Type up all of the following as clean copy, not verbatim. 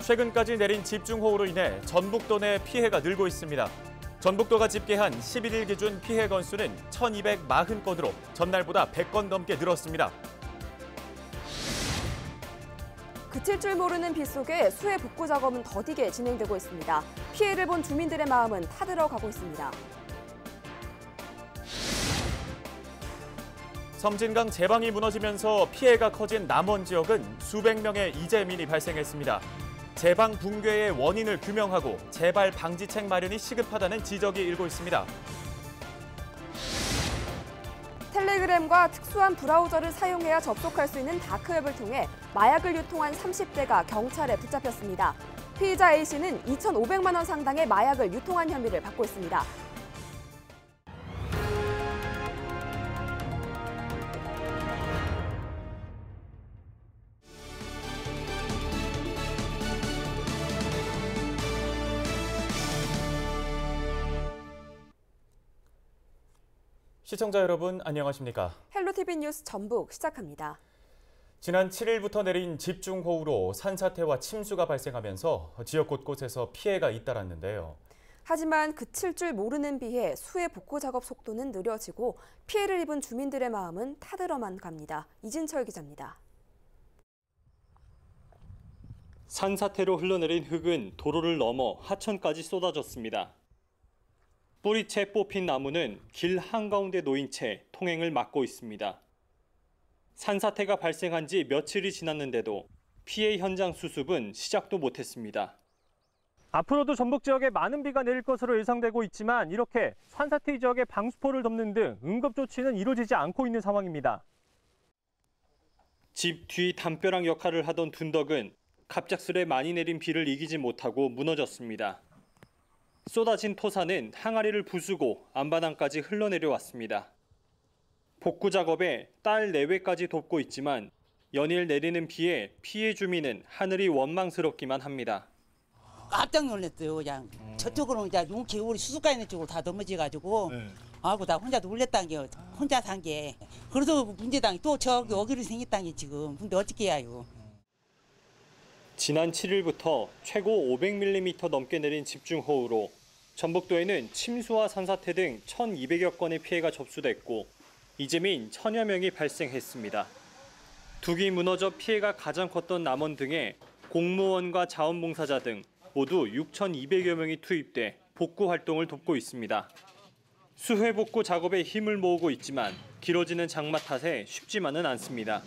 최근까지 내린 집중호우로 인해 전북도 내 피해가 늘고 있습니다. 전북도가 집계한 11일 기준 피해 건수는 1,240건으로 전날보다 100건 넘게 늘었습니다. 그칠 줄 모르는 비 속에 수해 복구 작업은 더디게 진행되고 있습니다. 피해를 본 주민들의 마음은 타들어가고 있습니다. 섬진강 제방이 무너지면서 피해가 커진 남원 지역은 수백 명의 이재민이 발생했습니다. 제방 붕괴의 원인을 규명하고 재발 방지책 마련이 시급하다는 지적이 일고 있습니다. 텔레그램과 특수한 브라우저를 사용해야 접속할 수 있는 다크웹을 통해 마약을 유통한 30대가 경찰에 붙잡혔습니다. 피의자 A씨는 2,500만 원 상당의 마약을 유통한 혐의를 받고 있습니다. 시청자 여러분 안녕하십니까? 헬로티비 뉴스 전북 시작합니다. 지난 7일부터 내린 집중호우로 산사태와 침수가 발생하면서 지역 곳곳에서 피해가 잇따랐는데요. 하지만 그칠 줄 모르는 비에 수해 복구 작업 속도는 느려지고 피해를 입은 주민들의 마음은 타들어만 갑니다. 이진철 기자입니다. 산사태로 흘러내린 흙은 도로를 넘어 하천까지 쏟아졌습니다. 뿌리채 뽑힌 나무는 길 한가운데 놓인 채 통행을 막고 있습니다. 산사태가 발생한 지 며칠이 지났는데도 피해 현장 수습은 시작도 못했습니다. 앞으로도 전북 지역에 많은 비가 내릴 것으로 예상되고 있지만 이렇게 산사태 지역의 방수포를 덮는 등 응급 조치는 이루어지지 않고 있는 상황입니다. 집 뒤 담벼락 역할을 하던 둔덕은 갑작스레 많이 내린 비를 이기지 못하고 무너졌습니다. 쏟아진 토사는 항아리를 부수고 안바닥까지 흘러내려왔습니다. 복구 작업에 딸 내외까지 돕고 있지만 연일 내리는 비에 피해 주민은 하늘이 원망스럽기만 합니다. 깜짝 놀랐어요. 그냥 저쪽으로 이제 용키 우리 수수가 있는 쪽으로 다 넘어져가지고 아이고 나 혼자 놀랬단 게 혼자 산 게 그래서 문제당이 또 저기 여기로 생겼단 게 지금 근데 어떻게 해요? 지난 7일부터 최고 500mm 넘게 내린 집중호우로 전북도에는 침수와 산사태 등 1,200여 건의 피해가 접수됐고 이재민 1,000여 명이 발생했습니다. 둑이 무너져 피해가 가장 컸던 남원 등에 공무원과 자원봉사자 등 모두 6,200여 명이 투입돼 복구 활동을 돕고 있습니다. 수해 복구 작업에 힘을 모으고 있지만 길어지는 장마 탓에 쉽지만은 않습니다.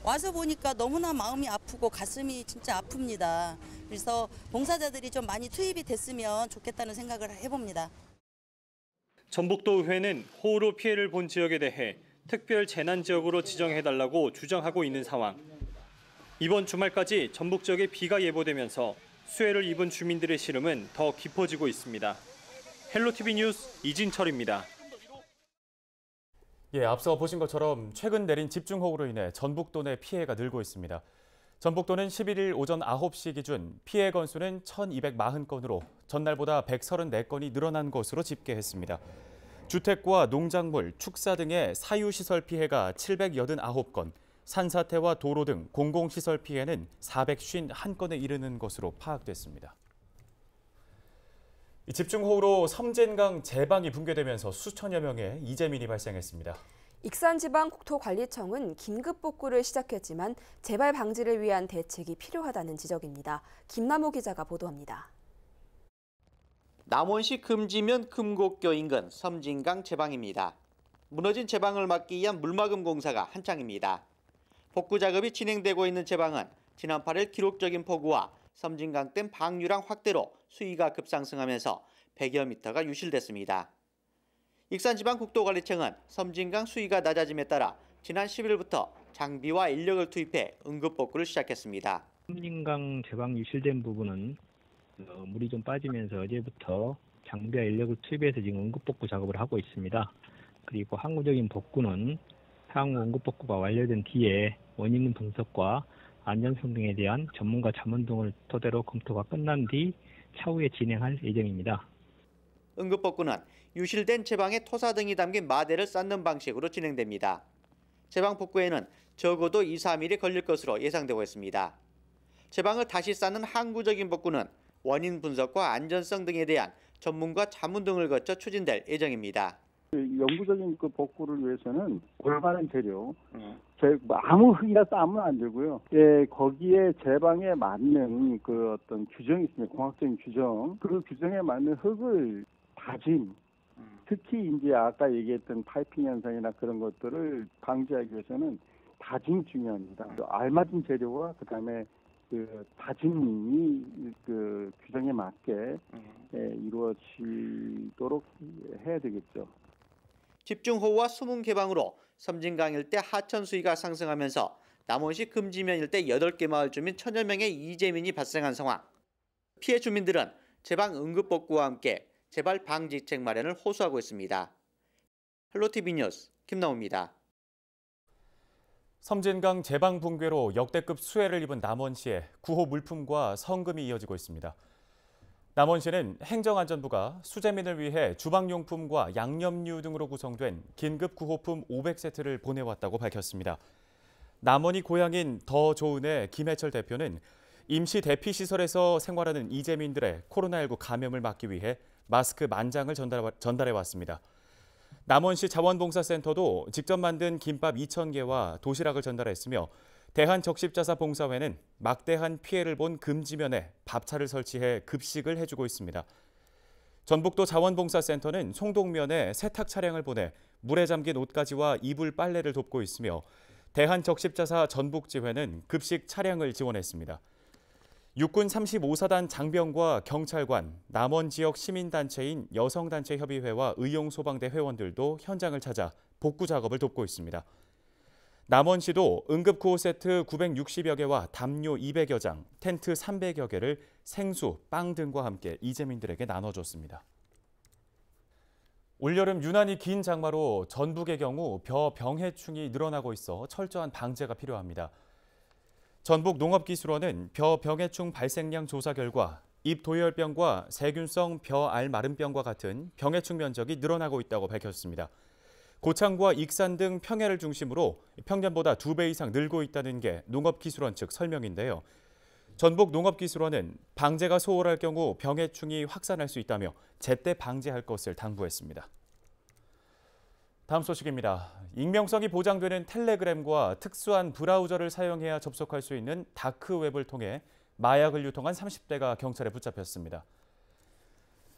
와서 보니까 너무나 마음이 아프고 가슴이 진짜 아픕니다. 그래서 봉사자들이 좀 많이 투입이 됐으면 좋겠다는 생각을 해봅니다. 전북도의회는 호우로 피해를 본 지역에 대해 특별 재난 지역으로 지정해달라고 주장하고 있는 상황. 이번 주말까지 전북 지역에 비가 예보되면서 수해를 입은 주민들의 시름은 더 깊어지고 있습니다. 헬로티비 뉴스 이진철입니다. 앞서 보신 것처럼 최근 내린 집중호우로 인해 전북도 내 피해가 늘고 있습니다. 전북도는 11일 오전 9시 기준 피해 건수는 1,240건으로 전날보다 134건이 늘어난 것으로 집계했습니다. 주택과 농작물, 축사 등의 사유시설 피해가 789건, 산사태와 도로 등 공공시설 피해는 451건에 이르는 것으로 파악됐습니다. 집중호우로 섬진강 제방이 붕괴되면서 수천여 명의 이재민이 발생했습니다. 익산지방국토관리청은 긴급 복구를 시작했지만 재발 방지를 위한 대책이 필요하다는 지적입니다. 김남호 기자가 보도합니다. 남원시 금지면 금곡교 인근 섬진강 제방입니다. 무너진 제방을 막기 위한 물막음 공사가 한창입니다. 복구 작업이 진행되고 있는 제방은 지난 8일 기록적인 폭우와 섬진강댐 방류량 확대로 수위가 급상승하면서 100여 미터가 유실됐습니다. 익산지방국토관리청은 섬진강 수위가 낮아짐에 따라 지난 10일부터 장비와 인력을 투입해 응급복구를 시작했습니다. 섬진강 제방 유실된 부분은 물이 좀 빠지면서 어제부터 장비와 인력을 투입해서 지금 응급복구 작업을 하고 있습니다. 그리고 항구적인 복구는 향후 응급복구가 완료된 뒤에 원인 분석과 안전성 등에 대한 전문가 자문 등을 토대로 검토가 끝난 뒤 차후에 진행할 예정입니다. 응급복구는 유실된 제방에 토사 등이 담긴 마대를 쌓는 방식으로 진행됩니다. 제방 복구에는 적어도 2, 3일이 걸릴 것으로 예상되고 있습니다. 제방을 다시 쌓는 항구적인 복구는 원인 분석과 안전성 등에 대한 전문가 자문 등을 거쳐 추진될 예정입니다. 영구적인 그 복구를 위해서는 올바른 재료, 아무 흙이나 쌓으면 안 되고요. 예, 거기에 제방에 맞는 그 어떤 규정이 있습니다. 공학적인 규정. 그 규정에 맞는 흙을 다짐. 특히 이제 아까 얘기했던 파이핑 현상이나 그런 것들을 방지하기 위해서는 다짐이 중요합니다. 알맞은 재료와 그다음에 그 다짐이 그 규정에 맞게 이루어지도록 해야 되겠죠. 집중호우와 수문 개방으로 섬진강 일대 하천 수위가 상승하면서 남원시 금지면 일대 8개 마을 주민 1000여 명의 이재민이 발생한 상황. 피해 주민들은 제방 응급복구와 함께 재발 방지책 마련을 호소하고 있습니다. 헬로티비 뉴스 김나우입니다. 섬진강 제방 붕괴로 역대급 수해를 입은 남원시에 구호 물품과 성금이 이어지고 있습니다. 남원시는 행정안전부가 수재민을 위해 주방용품과 양념류 등으로 구성된 긴급 구호품 500세트를 보내왔다고 밝혔습니다. 남원이 고향인 더 좋은의 김해철 대표는 임시 대피시설에서 생활하는 이재민들의 코로나19 감염을 막기 위해 마스크 10,000장을 전달해왔습니다. 남원시 자원봉사센터도 직접 만든 김밥 2,000개와 도시락을 전달했으며 대한적십자사봉사회는 막대한 피해를 본 금지면에 밥차를 설치해 급식을 해주고 있습니다. 전북도 자원봉사센터는 송동면에 세탁 차량을 보내 물에 잠긴 옷가지와 이불 빨래를 돕고 있으며 대한적십자사 전북지회는 급식 차량을 지원했습니다. 육군 35사단 장병과 경찰관, 남원 지역 시민단체인 여성단체협의회와 의용소방대 회원들도 현장을 찾아 복구 작업을 돕고 있습니다. 남원시도 응급구호 세트 960여 개와 담요 200여 장, 텐트 300여 개를 생수, 빵 등과 함께 이재민들에게 나눠줬습니다. 올여름 유난히 긴 장마로 전북의 경우 벼병해충이 늘어나고 있어 철저한 방제가 필요합니다. 전북농업기술원은 벼병해충 발생량 조사 결과 잎도열병과 세균성 벼알마름병과 같은 병해충 면적이 늘어나고 있다고 밝혔습니다. 고창과 익산 등 평야를 중심으로 평년보다 2배 이상 늘고 있다는 게 농업기술원 측 설명인데요. 전북농업기술원은 방제가 소홀할 경우 병해충이 확산할 수 있다며 제때 방제할 것을 당부했습니다. 다음 소식입니다. 익명성이 보장되는 텔레그램과 특수한 브라우저를 사용해야 접속할 수 있는 다크웹을 통해 마약을 유통한 30대가 경찰에 붙잡혔습니다.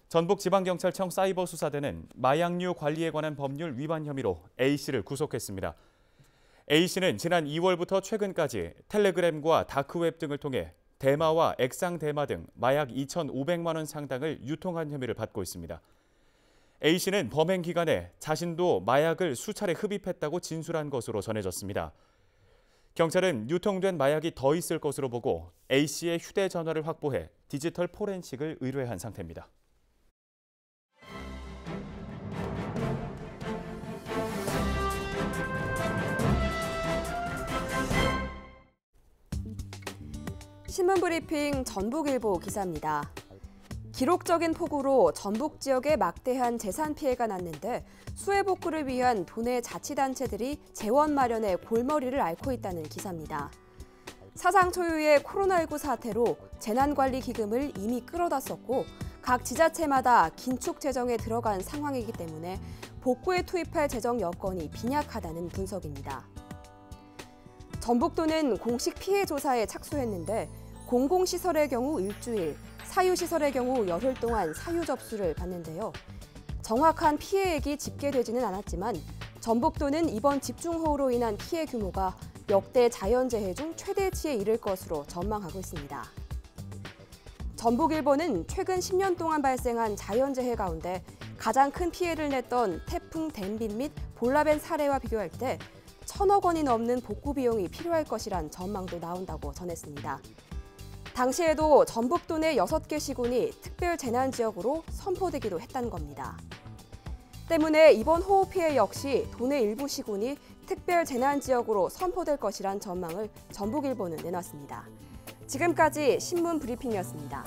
전북지방경찰청 사이버수사대는 마약류 관리에 관한 법률 위반 혐의로 A씨를 구속했습니다. A씨는 지난 2월부터 최근까지 텔레그램과 다크웹 등을 통해 대마와 액상대마 등 마약 2,500만 원 상당을 유통한 혐의를 받고 있습니다. A씨는 범행 기간에 자신도 마약을 수차례 흡입했다고 진술한 것으로 전해졌습니다. 경찰은 유통된 마약이 더 있을 것으로 보고 A씨의 휴대전화를 확보해 디지털 포렌식을 의뢰한 상태입니다. 신문브리핑 전북일보 기사입니다. 기록적인 폭우로 전북 지역에 막대한 재산 피해가 났는데 수해 복구를 위한 도내 자치단체들이 재원 마련에 골머리를 앓고 있다는 기사입니다. 사상 초유의 코로나19 사태로 재난관리기금을 이미 끌어다 썼고 각 지자체마다 긴축 재정에 들어간 상황이기 때문에 복구에 투입할 재정 여건이 빈약하다는 분석입니다. 전북도는 공식 피해 조사에 착수했는데 공공시설의 경우 일주일, 사유시설의 경우 열흘 동안 사유 접수를 받는데요. 정확한 피해액이 집계되지는 않았지만 전북도는 이번 집중호우로 인한 피해 규모가 역대 자연재해 중 최대치에 이를 것으로 전망하고 있습니다. 전북일보는 최근 10년 동안 발생한 자연재해 가운데 가장 큰 피해를 냈던 태풍 덴빈 및 볼라벤 사례와 비교할 때 1,000억 원이 넘는 복구 비용이 필요할 것이란 전망도 나온다고 전했습니다. 당시에도 전북도 내 6개 시군이 특별 재난 지역으로 선포되기도 했다는 겁니다. 때문에 이번 호우 피해 역시 도내 일부 시군이 특별 재난 지역으로 선포될 것이란 전망을 전북일보는 내놨습니다. 지금까지 신문 브리핑이었습니다.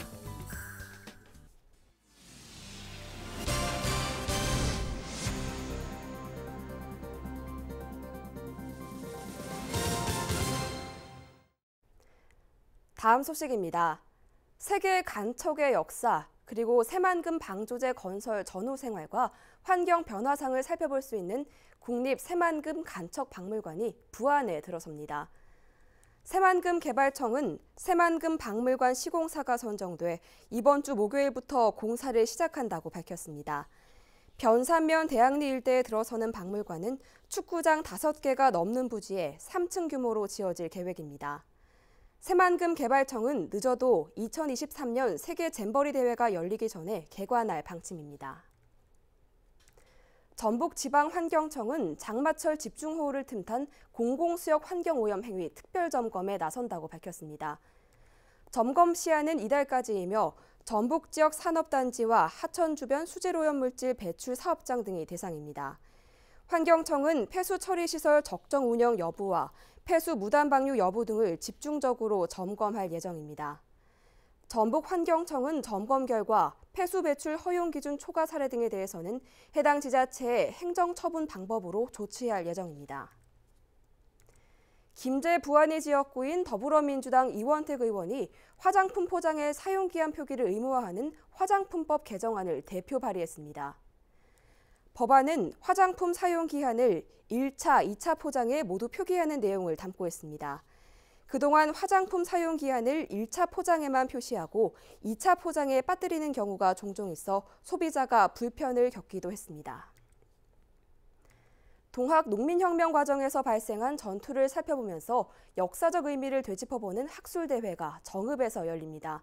다음 소식입니다. 세계 간척의 역사, 그리고 새만금 방조제 건설 전후 생활과 환경 변화상을 살펴볼 수 있는 국립 새만금 간척 박물관이 부안에 들어섭니다. 새만금 개발청은 새만금 박물관 시공사가 선정돼 이번 주 목요일부터 공사를 시작한다고 밝혔습니다. 변산면 대학리 일대에 들어서는 박물관은 축구장 5개가 넘는 부지에 3층 규모로 지어질 계획입니다. 새만금 개발청은 늦어도 2023년 세계 잼버리 대회가 열리기 전에 개관할 방침입니다. 전북지방환경청은 장마철 집중호우를 틈탄 공공수역 환경오염 행위 특별점검에 나선다고 밝혔습니다. 점검 시한은 이달까지이며 전북 지역 산업단지와 하천 주변 수질오염 물질 배출 사업장 등이 대상입니다. 환경청은 폐수 처리시설 적정 운영 여부와 폐수 무단 방류 여부 등을 집중적으로 점검할 예정입니다. 전북환경청은 점검 결과 폐수 배출 허용 기준 초과 사례 등에 대해서는 해당 지자체의 행정처분 방법으로 조치할 예정입니다. 김제 부안리 지역구인 더불어민주당 이원택 의원이 화장품 포장의 사용기한 표기를 의무화하는 화장품법 개정안을 대표 발의했습니다. 법안은 화장품 사용기한을 1차, 2차 포장에 모두 표기하는 내용을 담고 있습니다. 그동안 화장품 사용기한을 1차 포장에만 표시하고 2차 포장에 빠뜨리는 경우가 종종 있어 소비자가 불편을 겪기도 했습니다. 동학 농민혁명 과정에서 발생한 전투를 살펴보면서 역사적 의미를 되짚어보는 학술대회가 정읍에서 열립니다.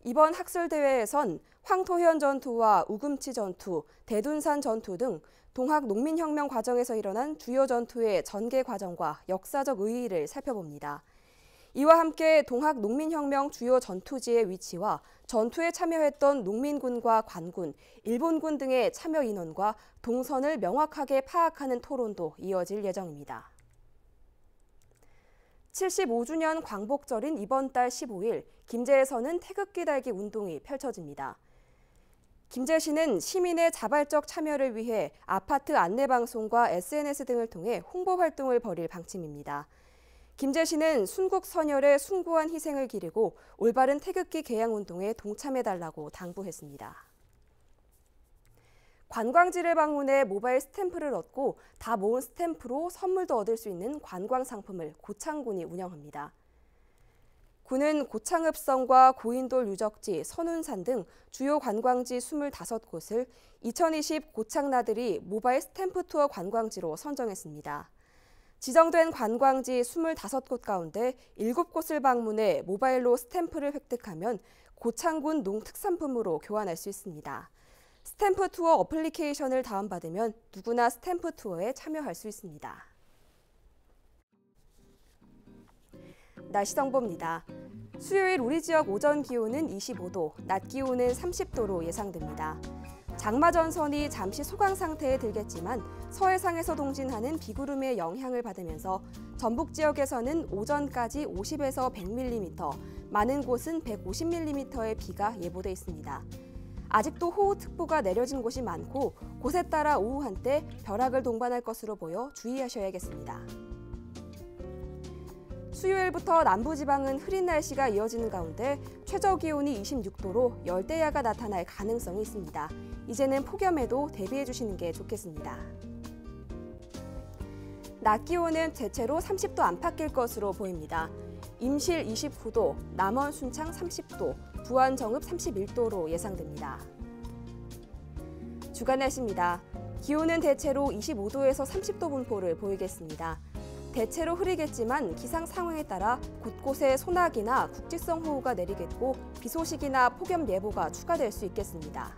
이번 학술대회에선 황토현 전투와 우금치 전투, 대둔산 전투 등 동학 농민혁명 과정에서 일어난 주요 전투의 전개 과정과 역사적 의의를 살펴봅니다. 이와 함께 동학 농민혁명 주요 전투지의 위치와 전투에 참여했던 농민군과 관군, 일본군 등의 참여 인원과 동선을 명확하게 파악하는 토론도 이어질 예정입니다. 75주년 광복절인 이번 달 15일, 김제에서는 태극기 달기 운동이 펼쳐집니다. 김제시는 시민의 자발적 참여를 위해 아파트 안내방송과 SNS 등을 통해 홍보 활동을 벌일 방침입니다. 김제시는 순국 선열의 숭고한 희생을 기리고 올바른 태극기 개양 운동에 동참해달라고 당부했습니다. 관광지를 방문해 모바일 스탬프를 얻고 다 모은 스탬프로 선물도 얻을 수 있는 관광 상품을 고창군이 운영합니다. 군은 고창읍성과 고인돌 유적지, 선운산 등 주요 관광지 25곳을 2020 고창나들이 모바일 스탬프 투어 관광지로 선정했습니다. 지정된 관광지 25곳 가운데 7곳을 방문해 모바일로 스탬프를 획득하면 고창군 농특산품으로 교환할 수 있습니다. 스탬프 투어 어플리케이션을 다운받으면 누구나 스탬프 투어에 참여할 수 있습니다. 날씨 정보입니다. 수요일 우리 지역 오전 기온은 25도, 낮 기온은 30도로 예상됩니다. 장마 전선이 잠시 소강 상태에 들겠지만 서해상에서 동진하는 비구름의 영향을 받으면서 전북 지역에서는 오전까지 50에서 100mm, 많은 곳은 150mm의 비가 예보돼 있습니다. 아직도 호우특보가 내려진 곳이 많고 곳에 따라 오후 한때 벼락을 동반할 것으로 보여 주의하셔야겠습니다. 수요일부터 남부지방은 흐린 날씨가 이어지는 가운데 최저 기온이 26도로 열대야가 나타날 가능성이 있습니다. 이제는 폭염에도 대비해 주시는 게 좋겠습니다. 낮 기온은 대체로 30도 안팎일 것으로 보입니다. 임실 29도, 남원 순창 30도, 부안 정읍 31도로 예상됩니다. 주간 날씨입니다. 기온은 대체로 25도에서 30도 분포를 보이겠습니다. 대체로 흐리겠지만 기상 상황에 따라 곳곳에 소나기나 국지성 호우가 내리겠고 비 소식이나 폭염 예보가 추가될 수 있겠습니다.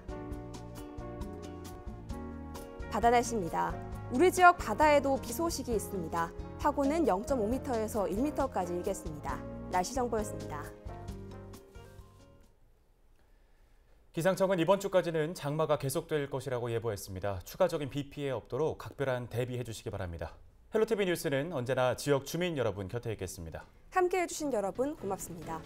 바다 날씨입니다. 우리 지역 바다에도 비 소식이 있습니다. 파고는 0.5m에서 1m까지 일겠습니다. 날씨 정보였습니다. 기상청은 이번 주까지는 장마가 계속될 것이라고 예보했습니다. 추가적인 비 피해 없도록 각별한 대비해 주시기 바랍니다. 헬로티비 뉴스는 언제나 지역 주민 여러분 곁에 있겠습니다. 함께해 주신 여러분 고맙습니다.